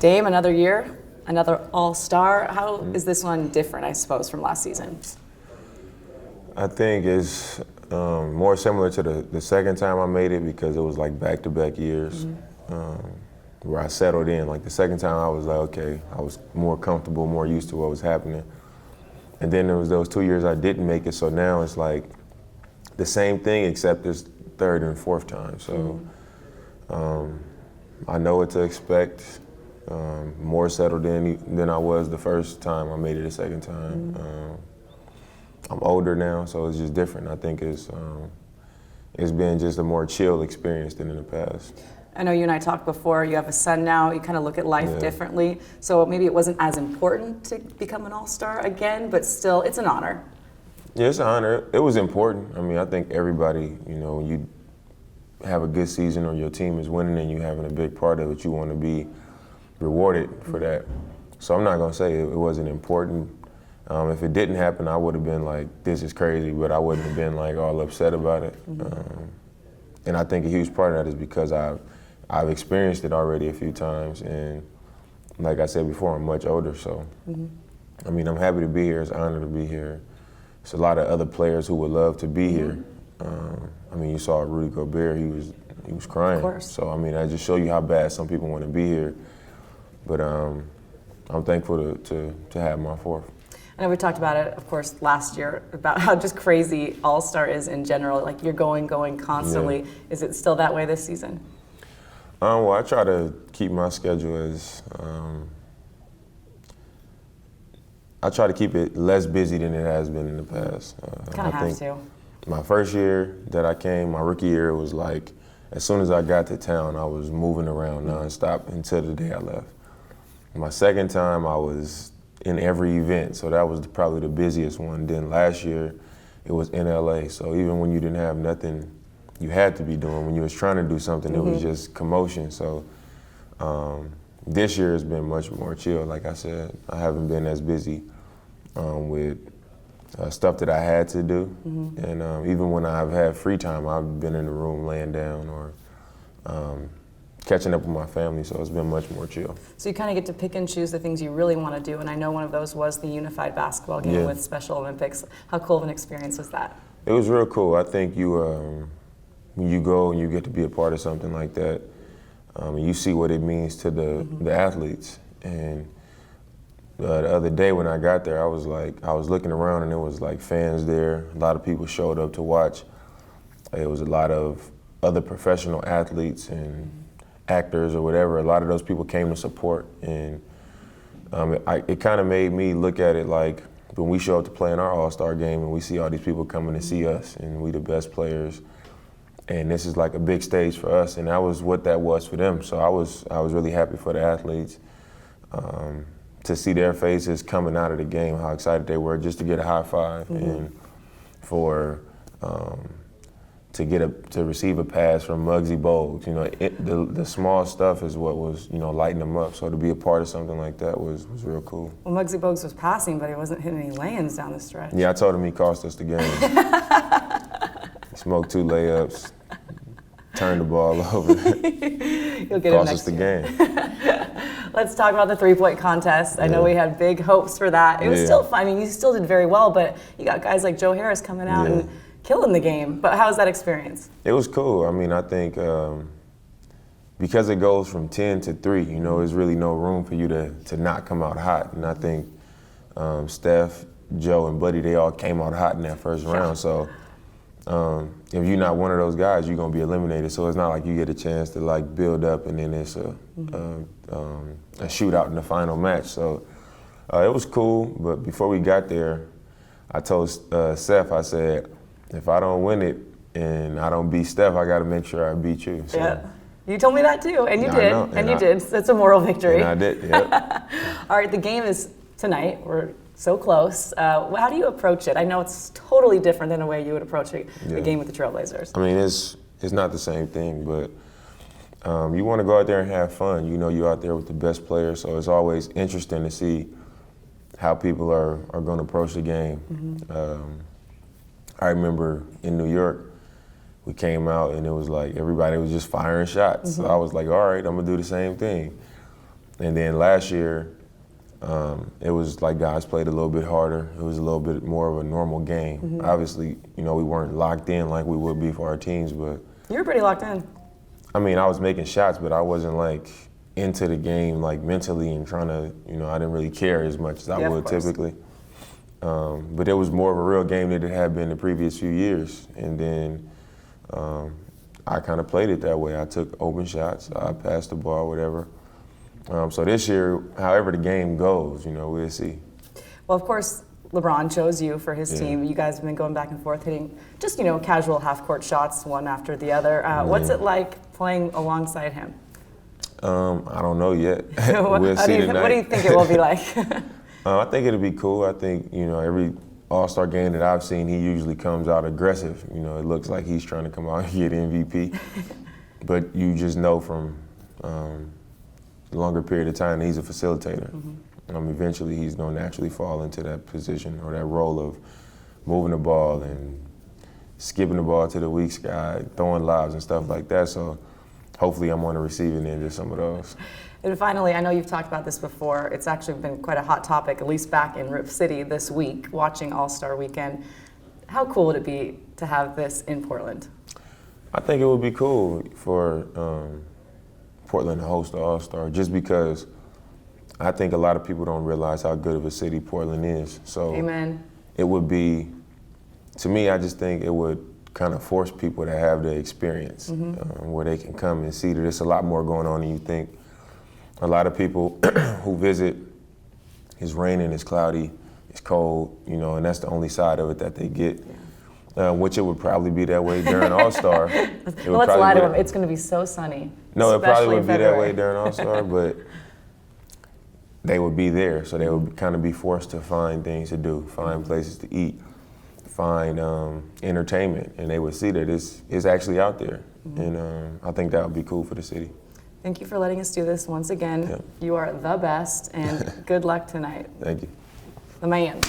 Dame, another year, another All-Star. How is this one different, I suppose, from last season? I think it's more similar to the second time I made it because it was like back-to-back years where I settled in. Like the second time I was like, okay, I was more comfortable, more used to what was happening. And then there was those 2 years I didn't make it, so now it's like the same thing except it's third and fourth time. So I know what to expect. More settled in than I was the first time I made it the second time. I'm older now, so it's just different. I think it's been just a more chill experience than in the past. I know you and I talked before, you have a son now, you kind of look at life differently. So maybe it wasn't as important to become an All-Star again, but still, it's an honor. Yeah, it's an honor. It was important. I mean, I think everybody, you know, when you have a good season or your team is winning and you having a big part of it, you want to be rewarded for that. So I'm not going to say it wasn't important. If it didn't happen, I would have been like, this is crazy, but I wouldn't have been like all upset about it. And I think a huge part of that is because I've experienced it already a few times, and like I said before, I'm much older, so I mean, I'm happy to be here. It's an honor to be here. There's a lot of other players who would love to be here. I mean, you saw Rudy Gobert; he was crying. Of course. So I mean, I just show you how bad some people want to be here. But I'm thankful to have my fourth. I know we talked about it, of course, last year, about how just crazy All-Star is in general. Like, you're going constantly. Yeah. Is it still that way this season? Well, I try to keep my schedule as, I try to keep it less busy than it has been in the past. Kind of have to. My first year that I came, my rookie year, it was like, as soon as I got to town, I was moving around nonstop until the day I left. My second time, I was in every event, so that was probably the busiest one. Then last year, it was in LA, so even when you didn't have nothing you had to be doing, when you was trying to do something, it was just commotion. So this year has been much more chill. Like I said, I haven't been as busy with stuff that I had to do. And even when I've had free time, I've been in the room laying down or catching up with my family, so it's been much more chill. So you kind of get to pick and choose the things you really want to do, and I know one of those was the unified basketball game with Special Olympics. How cool of an experience was that? It was real cool. I think you, when you go and you get to be a part of something like that, you see what it means to the athletes. And the other day when I got there, I was looking around and there was like fans there. A lot of people showed up to watch. It was a lot of other professional athletes and actors or whatever. A lot of those people came to support, and it kind of made me look at it like when we show up to play in our All-Star game and we see all these people coming to see us and we the best players, and this is like a big stage for us, and that was what that was for them. So I was really happy for the athletes to see their faces coming out of the game, how excited they were just to get a high five and for to receive a pass from Muggsy Bogues. You know, the small stuff is what was, you know, lighting them up. So to be a part of something like that was real cool. Well, Muggsy Bogues was passing, but he wasn't hitting any lay-ins down the stretch. Yeah, I told him he cost us the game. He smoked 2 layups, turned the ball over. You'll get cost him us the year. game. Let's talk about the 3-point contest. I know we had big hopes for that. It was still fun. I mean, you still did very well, but you got guys like Joe Harris coming out and killing the game. But how was that experience? It was cool. I mean, I think because it goes from 10 to 3, you know, there's really no room for you to not come out hot. And I think Steph, Joe, and Buddy, they all came out hot in that first round. So if you're not one of those guys, you're going to be eliminated. So it's not like you get a chance to like build up and then it's a shootout in the final match. So it was cool. But before we got there, I told Seth, I said, if I don't win it and I don't beat Steph, I got to make sure I beat you. So, yeah, you told me that too, and you did, and you did. So it's a moral victory. And I did, yep. All right, the game is tonight. We're so close. How do you approach it? I know it's totally different than the way you would approach a game with the Trailblazers. I mean, it's not the same thing, but you want to go out there and have fun. You know, you're out there with the best players, so it's always interesting to see how people are going to approach the game. I remember in New York, we came out and it was like everybody was just firing shots. So I was like, all right, I'm going to do the same thing. And then last year, it was like guys played a little bit harder. It was a little bit more of a normal game. Obviously, we weren't locked in like we would be for our teams, but You were pretty locked in. I mean, I was making shots, but I wasn't like into the game like mentally and trying to, I didn't really care as much as I would typically. But it was more of a real game than it had been the previous few years. And then I kind of played it that way. I took open shots, I passed the ball, whatever. So this year, however the game goes, we'll see. Well, of course, LeBron chose you for his team. You guys have been going back and forth, hitting just, casual half-court shots, one after the other. What's it like playing alongside him? I don't know yet. We'll see tonight. What do you think it will be like? I think it'll be cool. I think, every All-Star game that I've seen, he usually comes out aggressive. It looks like he's trying to come out and get MVP. But you just know from a longer period of time that he's a facilitator. Eventually he's going to naturally fall into that position or that role of moving the ball and skipping the ball to the weak guy, throwing lobs and stuff like that. So hopefully I'm on the receiving end of some of those. And finally, I know you've talked about this before. It's actually been quite a hot topic, at least back in Rip City this week, watching AllStar Weekend. How cool would it be to have this in Portland? I think it would be cool for Portland to host the All-Star, just because I think a lot of people don't realize how good of a city Portland is. So Amen. It would be, to me, I just think it would kind of force people to have the experience where they can come and see that there's a lot more going on than you think. A lot of people who visit, it's raining, it's cloudy, it's cold, and that's the only side of it that they get. Which it would probably be that way during All-Star. Well, let's lie to them. It's going to be so sunny. No, it probably would be that way during All-Star, but they would be there, so they would kind of be forced to find things to do, find places to eat, find entertainment, and they would see that it's actually out there. And I think that would be cool for the city. Thank you for letting us do this once again. You are the best, and good luck tonight. Thank you. The man.